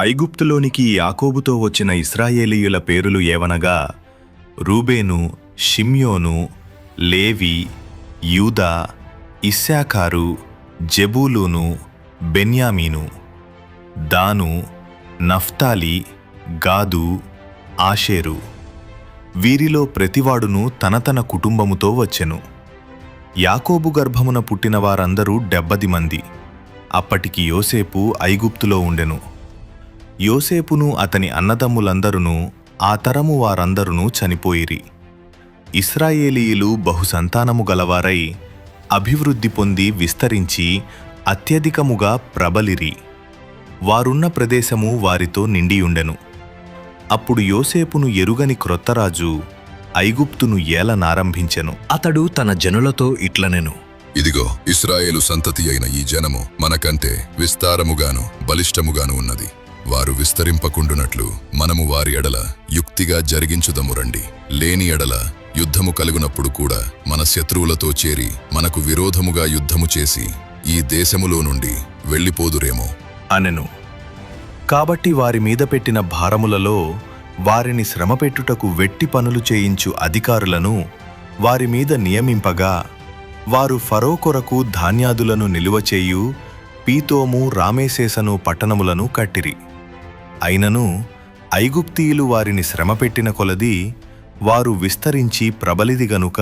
ఐగుప్తులోనికి యాకోబుతో వచ్చిన ఇశ్రాయేలీయుల పేరులు ఏవనగా రూబేను, షిమ్యోను, లేవి, యూదా, ఇస్సాకారు, జెబూలూను, బెన్యామీను. దాను, నఫ్తాలి, గాదు, ఆషేరు. వీరిలో ప్రతివాడును తన తన కుటుంబముతో వచ్చెను. యాకోబు గర్భమున పుట్టిన వారందరూ 70 మంది. అప్పటికి యోసేపు ఐగుప్తులో ఉండెను. యోసేపును అతని అన్నదమ్ములందరును ఆ తరము వారందరును చనిపోయిరి. ఇశ్రాయేలీయులు బహుసంతానము గలవారై అభివృద్ధి పొంది విస్తరించి అత్యధికముగా ప్రబలిరి. వారున్న ప్రదేశము వారితో నిండియుండెను. అప్పుడు యోసేపును ఎరుగని క్రొత్తరాజు ఐగుప్తును ఏలనారంభించెను. అతడు తన జనులతో ఇట్లనెను: ఇదిగో, ఇశ్రాయేలు సంతతి అయిన ఈ జనము మనకంటే విస్తారముగాను బలిష్టముగాను ఉన్నది. వారు విస్తరింపకుండునట్లు మనము వారి ఎడల యుక్తిగా జరిగించుదము రండి. లేని ఎడల యుద్ధము కలుగునప్పుడు కూడా మన శత్రువులతో చేరి మనకు విరోధముగా యుద్ధము చేసి ఈ దేశములో నుండి వెళ్ళిపోదురేమో అనెను. కాబట్టి వారి మీద పెట్టిన భారములలో వారిని శ్రమపెట్టుటకు వెట్టి పనులు చేయించు అధికారులను వారి మీద నియమింపగా, వారు ఫరో కొరకు ధాన్యాదులను నిలువచేయు పీతోము, రామేసేసను పట్టణములను కట్టిరి. అయినను ఐగుప్తీయులు వారిని శ్రమపెట్టిన కొలది వారు విస్తరించి ప్రబలిది గనుక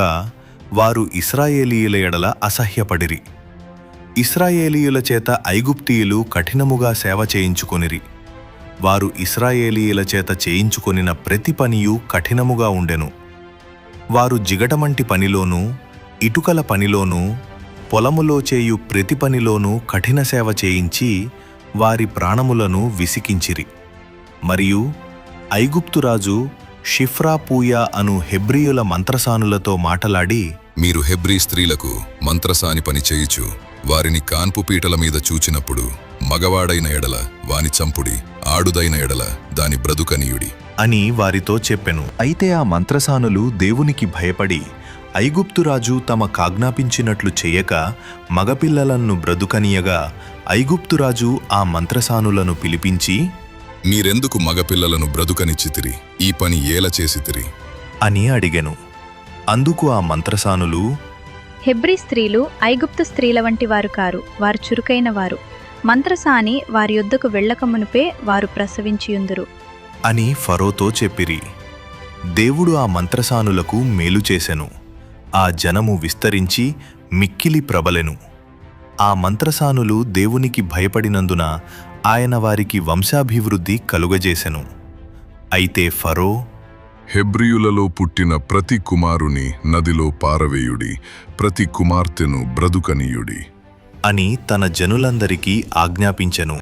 వారు ఇశ్రాయేలీయుల ఎడల అసహ్యపడిరి. ఇశ్రాయేలీయుల చేత ఐగుప్తీయులు కఠినముగా సేవ చేయించుకొనిరి. వారు ఇశ్రాయేలీయుల చేత చేయించుకొనిన ప్రతి పనియు కఠినముగా ఉండెను. వారు జిగటమంటి పనిలోనూ, ఇటుకల పనిలోనూ, పొలములో చేయు ప్రతి పనిలోనూ కఠిన సేవ చేయించి వారి ప్రాణములను విసికించిరి. మరియు ఐగుప్తురాజు షిఫ్రాపూయా అను హెబ్రీయుల మంత్రసానులతో మాటలాడి, మీరు హెబ్రీ స్త్రీలకు మంత్రసాని పని చేయుచు వారిని కాన్పు పీటల మీద చూచినప్పుడు మగవాడైన ఎడల వాని చంపుడి, ఆడుదైన ఎడల దాని బ్రతుకనీయుడి అని వారితో చెప్పెను. అయితే ఆ మంత్రసానులు దేవునికి భయపడి ఐగుప్తురాజు తమకాజ్ఞాపించినట్లు చెయ్యక మగపిల్లలను బ్రతుకనీయగా, ఐగుప్తురాజు ఆ మంత్రసానులను పిలిపించి, మీరెందుకు మగపిల్లలను బ్రతుకనిచ్చితిరి? ఈ పని ఏల చేసితిరి అని అడిగెను. అందుకు ఆ మంత్రసానులు, హెబ్రీ స్త్రీలు ఐగుప్తు స్త్రీల వంటి వారు కారు, వారు చురుకైన వారు. మంత్రసాని వారి యొద్దకు వెళ్ళకమునుపే వారు ప్రసవించియుందురు అని ఫరోతో చెప్పిరి. దేవుడు ఆ మంత్రసానులకు మేలు చేసెను. ఆ జనము విస్తరించి మిక్కిలి ప్రబలెను. ఆ మంత్రసానులు దేవునికి భయపడినందున ఆయన వారికి వంశాభివృద్ధి కలుగజేసెను. అయితే ఫరో, హెబ్రీయులలో పుట్టిన ప్రతి కుమారుని నదిలో పారవేయుడి, ప్రతి కుమార్తెను బ్రతుకనీయుడి అని తన జనులందరికీ ఆజ్ఞాపించెను.